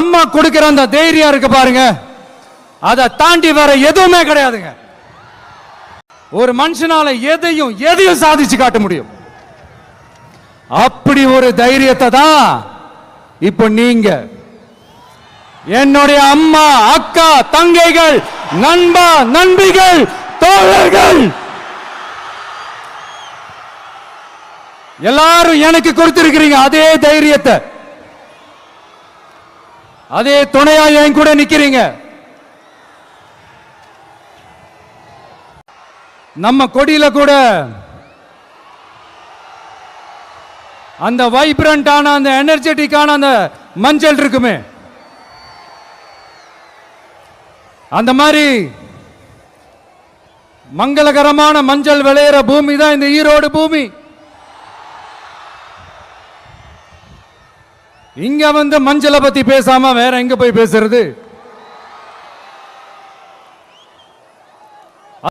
அம்மா கொடுக்கிற அந்த தைரியம் இருக்கு பாருங்க, அதை தாண்டி வேற எதுவுமே கிடையாதுங்க. ஒரு மனுஷனால எதையும் சாதிச்சு காட்ட முடியும். அப்படி ஒரு தைரியத்தை தான் இப்ப நீங்க என்னுடைய அம்மா, அக்கா, தங்கைகள், நண்பா, நண்பிகள், தோழர்கள் எல்லாரும் எனக்கு கொடுத்திருக்கிறீங்க. அதே தைரியத்தை, அதே துணையா என் கூட நிக்கிறீங்க. நம்ம கொடியில கூட அந்த வைப்ரண்டான, அந்த எனர்ஜெட்டிக்கான அந்த மஞ்சள் இருக்குமே, அந்த மாதிரி மங்களகரமான மஞ்சள் விளையிற பூமி தான் இந்த ஈரோடு பூமி. இங்க வந்து மஞ்சளை பத்தி பேசாம வேற எங்க போய் பேசுறது?